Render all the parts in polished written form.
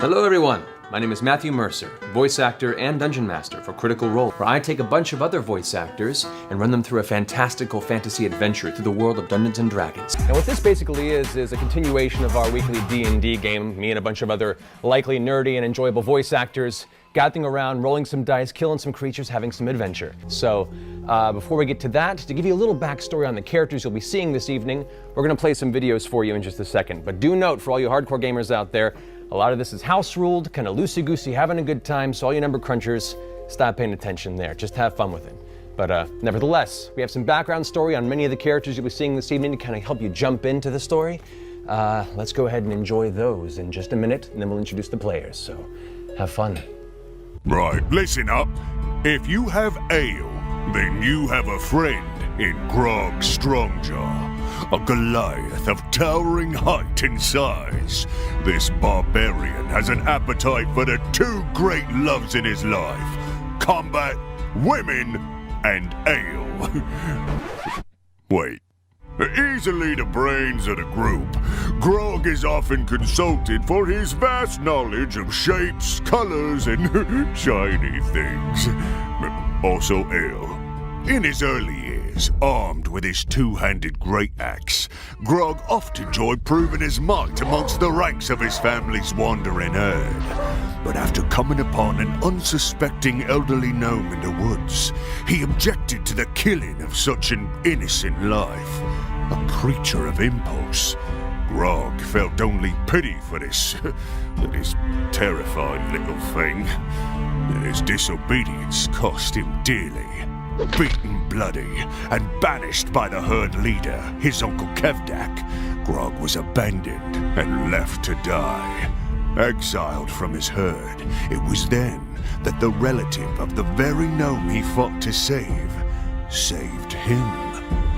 Hello everyone, my name is Matthew Mercer, voice actor and dungeon master for Critical Role, where I take a bunch of other voice actors and run them through a fantastical fantasy adventure through the world of Dungeons & Dragons. And what this basically is a continuation of our weekly D&D game. Me and a bunch of other likely nerdy and enjoyable voice actors gathering around, rolling some dice, killing some creatures, having some adventure. So before we get to that, to give you a little backstory on the characters you'll be seeing this evening, we're going to play some videos for you in just a second. But do note, for all you hardcore gamers out there, a lot of this is house-ruled, kind of loosey-goosey, having a good time, so all you number crunchers, stop paying attention there. Just have fun with it. But nevertheless, we have some background story on many of the characters you'll be seeing this evening to kind of help you jump into the story. Let's go ahead and enjoy those in just a minute, and then we'll introduce the players, so have fun. Right, listen up. If you have ale, then you have a friend in Grog Strongjaw. A Goliath of towering height and size. This barbarian has an appetite for the two great loves in his life: combat, women, and ale. Wait. Easily the brains of the group, Grog is often consulted for his vast knowledge of shapes, colors, and shiny things. Also ale. In his early years, armed with his two-handed great axe, Grog oft enjoyed proving his might amongst the ranks of his family's wandering herd. But after coming upon an unsuspecting elderly gnome in the woods, he objected to the killing of such an innocent life. A creature of impulse, Grog felt only pity for this terrified little thing. His disobedience cost him dearly. Beaten bloody and banished by the herd leader, his Uncle Kevdak, Grog was abandoned and left to die. Exiled from his herd, it was then that the relative of the very gnome he fought to save, saved him.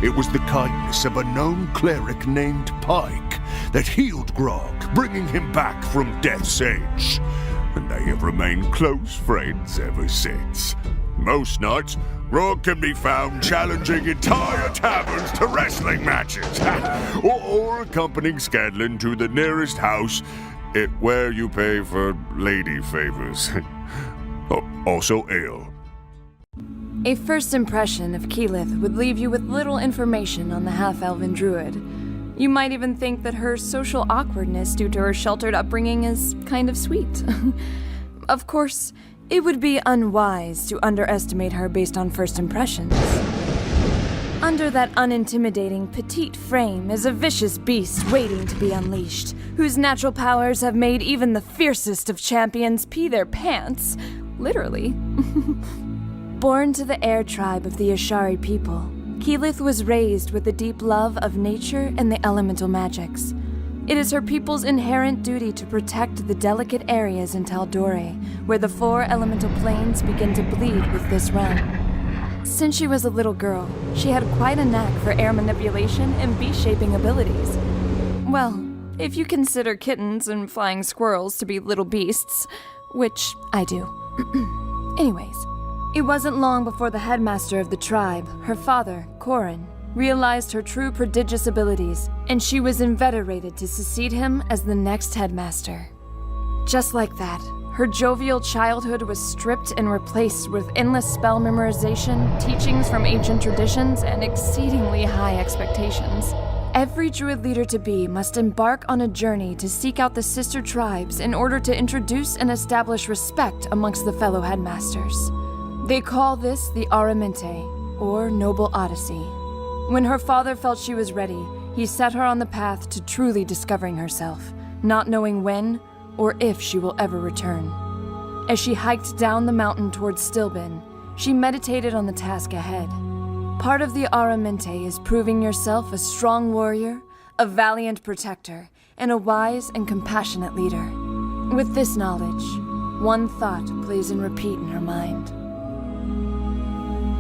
It was the kindness of a gnome cleric named Pike that healed Grog, bringing him back from death's edge. And they have remained close friends ever since. Most nights, Grog can be found challenging entire taverns to wrestling matches, or accompanying Scadlin to the nearest house where you pay for lady favors. Also ale. A first impression of Keyleth would leave you with little information on the half-elven druid. You might even think that her social awkwardness due to her sheltered upbringing is kind of sweet. Of course, it would be unwise to underestimate her based on first impressions. Under that unintimidating petite frame is a vicious beast waiting to be unleashed, whose natural powers have made even the fiercest of champions pee their pants, literally. Born to the air tribe of the Ashari people, Keyleth was raised with a deep love of nature and the elemental magics. It is her people's inherent duty to protect the delicate areas in Taldore, where the four elemental planes begin to bleed with this realm. Since she was a little girl, she had quite a knack for air manipulation and beast-shaping abilities. Well, if you consider kittens and flying squirrels to be little beasts, which I do. Anyways, it wasn't long before the headmaster of the tribe, her father, Corin, realized her true prodigious abilities, and she was inveterated to succeed him as the next headmaster. Just like that, her jovial childhood was stripped and replaced with endless spell memorization, teachings from ancient traditions, and exceedingly high expectations. Every druid leader-to-be must embark on a journey to seek out the sister tribes in order to introduce and establish respect amongst the fellow headmasters. They call this the Aramente, or Noble Odyssey. When her father felt she was ready, he set her on the path to truly discovering herself, not knowing when or if she will ever return. As she hiked down the mountain towards Stilben, she meditated on the task ahead. Part of the Aramente is proving yourself a strong warrior, a valiant protector, and a wise and compassionate leader. With this knowledge, one thought plays and repeat in her mind.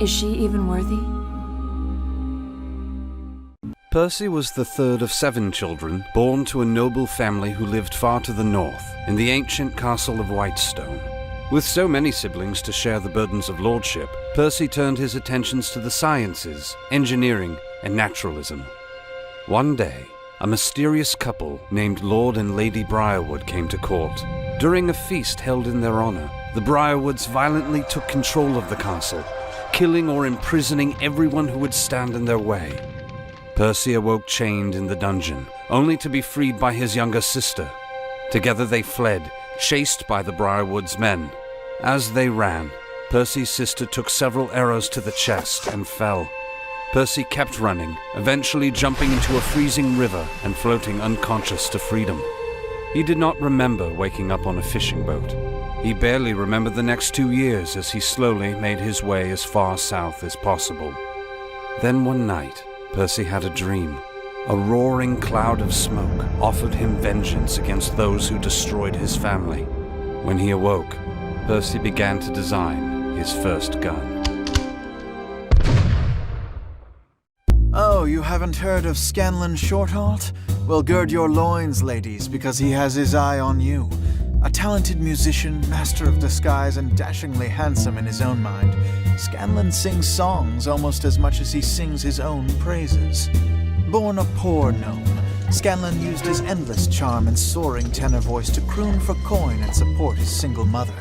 Is she even worthy? Percy was the third of 7 children, born to a noble family who lived far to the north, in the ancient castle of Whitestone. With so many siblings to share the burdens of lordship, Percy turned his attentions to the sciences, engineering, and naturalism. One day, a mysterious couple named Lord and Lady Briarwood came to court. During a feast held in their honor, the Briarwoods violently took control of the castle, killing or imprisoning everyone who would stand in their way. Percy awoke chained in the dungeon, only to be freed by his younger sister. Together they fled, chased by the Briarwoods' men. As they ran, Percy's sister took several arrows to the chest and fell. Percy kept running, eventually jumping into a freezing river and floating unconscious to freedom. He did not remember waking up on a fishing boat. He barely remembered the next 2 years as he slowly made his way as far south as possible. Then one night, Percy had a dream. A roaring cloud of smoke offered him vengeance against those who destroyed his family. When he awoke, Percy began to design his first gun. Oh, you haven't heard of Scanlan Shorthalt? Well, gird your loins, ladies, because he has his eye on you. A talented musician, master of disguise, and dashingly handsome in his own mind, Scanlan sings songs almost as much as he sings his own praises. Born a poor gnome, Scanlan used his endless charm and soaring tenor voice to croon for coin and support his single mother.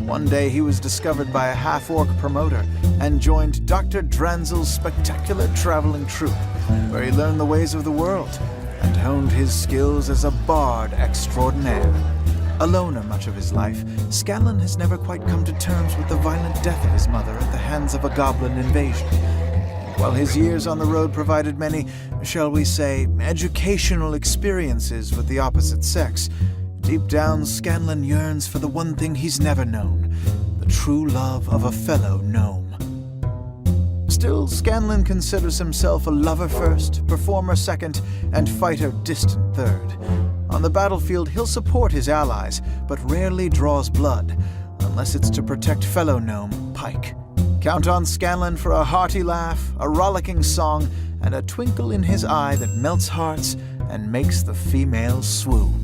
One day he was discovered by a half-orc promoter and joined Dr. Dranzel's spectacular traveling troupe, where he learned the ways of the world and honed his skills as a bard extraordinaire. A loner much of his life, Scanlan has never quite come to terms with the violent death of his mother at the hands of a goblin invasion. While his years on the road provided many, shall we say, educational experiences with the opposite sex, deep down Scanlan yearns for the one thing he's never known, the true love of a fellow gnome. Still, Scanlan considers himself a lover first, performer second, and fighter distant third. On the battlefield, he'll support his allies, but rarely draws blood, unless it's to protect fellow gnome Pike. Count on Scanlan for a hearty laugh, a rollicking song, and a twinkle in his eye that melts hearts and makes the females swoon.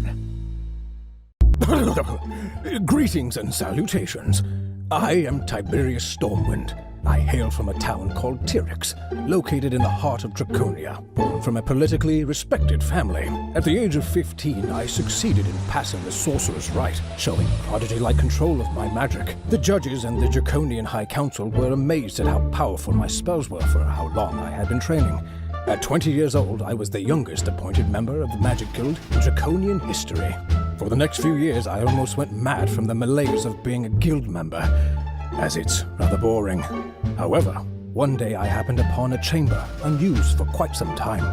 Greetings and salutations. I am Tiberius Stormwind. I hail from a town called Tyrix, located in the heart of Draconia, born from a politically respected family. At the age of 15, I succeeded in passing the Sorcerer's Rite, showing prodigy-like control of my magic. The judges and the Draconian High Council were amazed at how powerful my spells were for how long I had been training. At 20 years old, I was the youngest appointed member of the Magic Guild in Draconian history. For the next few years, I almost went mad from the malaise of being a guild member, as it's rather boring. However, one day I happened upon a chamber unused for quite some time.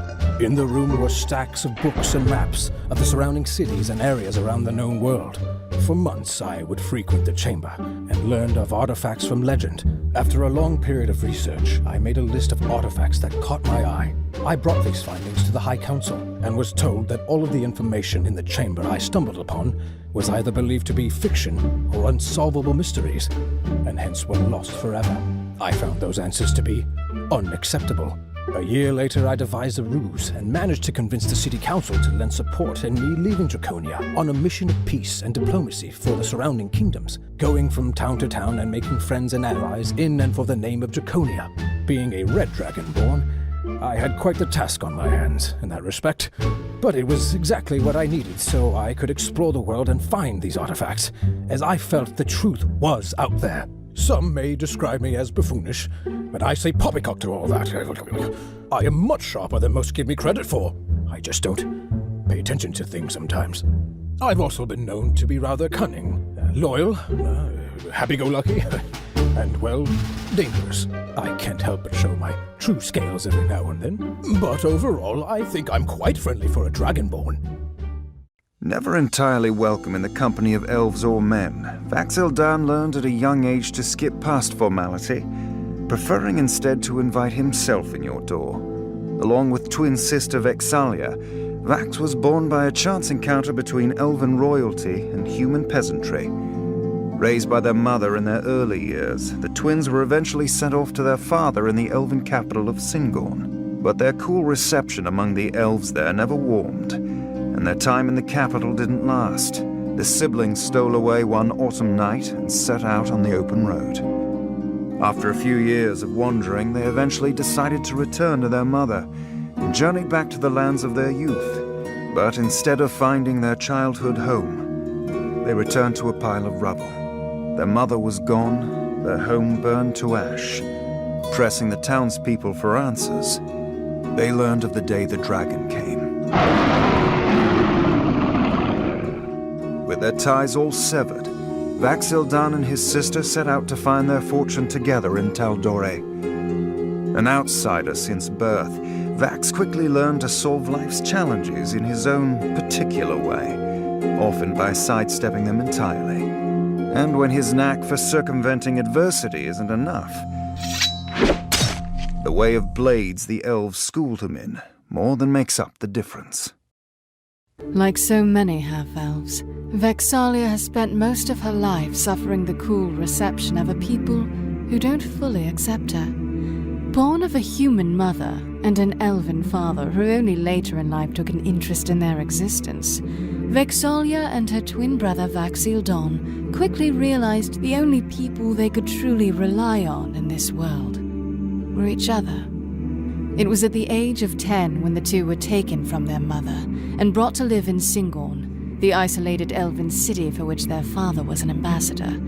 In the room were stacks of books and maps of the surrounding cities and areas around the known world. For months I would frequent the chamber and learned of artifacts from legend. After a long period of research, I made a list of artifacts that caught my eye. I brought these findings to the High Council and was told that all of the information in the chamber I stumbled upon was either believed to be fiction or unsolvable mysteries, and hence were lost forever. I found those answers to be unacceptable. A year later, I devised a ruse and managed to convince the city council to lend support in me leaving Draconia on a mission of peace and diplomacy for the surrounding kingdoms, going from town to town and making friends and allies in and for the name of Draconia. Being a red dragonborn, I had quite the task on my hands in that respect, but it was exactly what I needed so I could explore the world and find these artifacts, as I felt the truth was out there. Some may describe me as buffoonish, but I say poppycock to all that. I am much sharper than most give me credit for. I just don't pay attention to things sometimes. I've also been known to be rather cunning, loyal, happy-go-lucky, and, well, dangerous. I can't help but show my true scales every now and then, but overall I think I'm quite friendly for a dragonborn. Never entirely welcome in the company of elves or men, Vax'ildan learned at a young age to skip past formality, preferring instead to invite himself in your door. Along with twin sister Vexalia, Vax was born by a chance encounter between elven royalty and human peasantry. Raised by their mother in their early years, the twins were eventually sent off to their father in the elven capital of Singorn. But their cool reception among the elves there never warmed, and their time in the capital didn't last. The siblings stole away one autumn night and set out on the open road. After a few years of wandering, they eventually decided to return to their mother and journeyed back to the lands of their youth. But instead of finding their childhood home, they returned to a pile of rubble. Their mother was gone, their home burned to ash. Pressing the townspeople for answers, they learned of the day the dragon came. With their ties all severed, Vax'ildan and his sister set out to find their fortune together in Taldore. An outsider since birth, Vax quickly learned to solve life's challenges in his own particular way, often by sidestepping them entirely. And when his knack for circumventing adversity isn't enough, the way of blades the elves schooled him in more than makes up the difference. Like so many half-elves, Vexalia has spent most of her life suffering the cool reception of a people who don't fully accept her. Born of a human mother and an elven father who only later in life took an interest in their existence, Vexalia and her twin brother Vax'ildan quickly realized the only people they could truly rely on in this world were each other. It was at the age of 10 when the two were taken from their mother and brought to live in Singorn, the isolated elven city for which their father was an ambassador.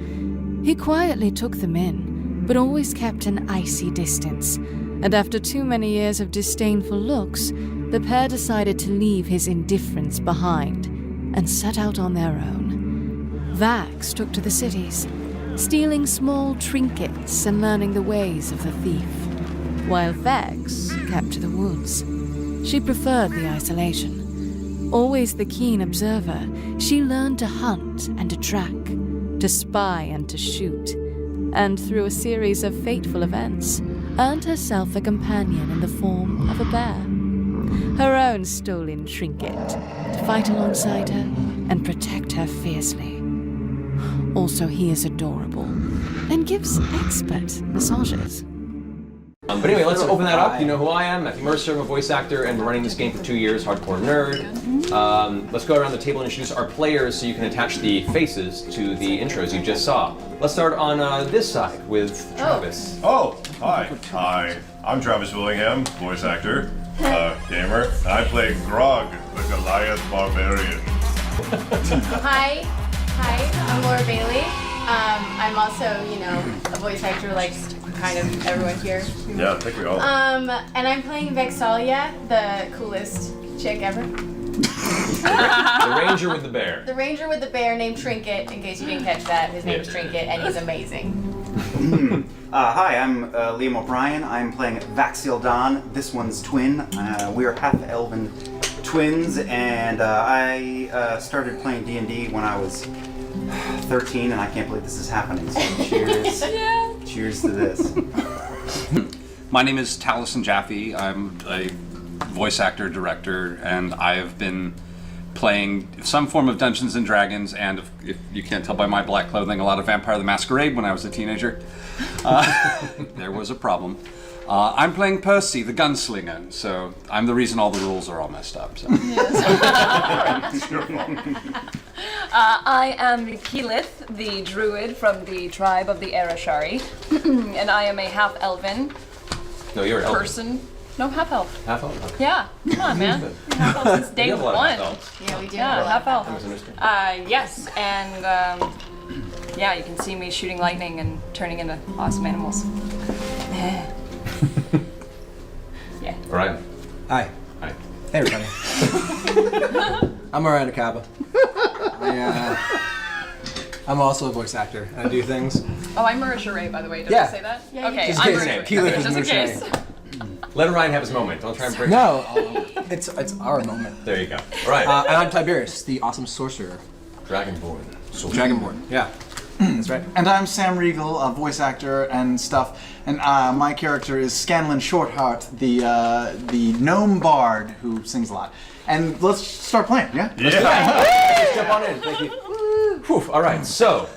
He quietly took them in, but always kept an icy distance, and after too many years of disdainful looks, the pair decided to leave his indifference behind and set out on their own. Vax took to the cities, stealing small trinkets and learning the ways of the thief, while Vex kept to the woods. She preferred the isolation. Always the keen observer, she learned to hunt and to track, to spy and to shoot, and through a series of fateful events, earned herself a companion in the form of a bear. Her own stolen trinket, to fight alongside her and protect her fiercely. Also, he is adorable and gives expert massages. But anyway, let's open that up. You know who I am, Matthew Mercer. I'm a voice actor and been running this game for 2 years, hardcore nerd. Let's go around the table and introduce our players so you can attach the faces to the intros you just saw. Let's start on this side with Travis. Oh, hi. Hi. I'm Travis Willingham, voice actor, gamer, and I play Grog, the Goliath Barbarian. Hi, I'm Laura Bailey. I'm also, a voice actor like kind of everyone here. Yeah, I think we all. And I'm playing Vexalia, the coolest chick ever. The ranger with the bear. The ranger with the bear named Trinket, in case you didn't catch that. His name's Trinket, and he's amazing. Hi, I'm Liam O'Brien. I'm playing Vax'ildan, this one's twin. We're half-elven twins, and I started playing D&D when I was 13, and I can't believe this is happening, so cheers. Cheers to this. My name is Taliesin Jaffe. I'm a voice actor, director, and I have been playing some form of Dungeons and Dragons, and if you can't tell by my black clothing, a lot of Vampire the Masquerade when I was a teenager. There was a problem. I'm playing Percy, the gunslinger, so I'm the reason all the rules are all messed up. So. I am Keyleth, the druid from the tribe of the Arashari, and I am a half-elven No, you're an elf. person. No, half-elf. Half-elf? Okay. Yeah, come on, man. Half-elf since day We have a lot of one. half-elves. Yeah, we do. Yeah, half-elf. That was interesting. Yes, and yeah, you can see me shooting lightning and turning into awesome animals. Yeah. All right. Hi. Hi. Hey, everybody. I'm Miranda Caba. I'm also a voice actor. I do things. Oh, I'm Marisha Ray, by the way. Did Yeah. I say that? Yeah, Okay, Just I'm in case. Marisha Ray. Keyleth is Just in Marisha case. Ray. Let Ryan have his moment. Don't try and break No, it's our moment. There you go. All right. And I'm Tiberius, the awesome sorcerer. Dragonborn. So Dragonborn. Yeah. That's right. And I'm Sam Riegel, a voice actor and stuff. And my character is Scanlan Shortheart, the gnome bard who sings a lot. And let's start playing, yeah? Let's jump on in. Thank you. Whew. All right. So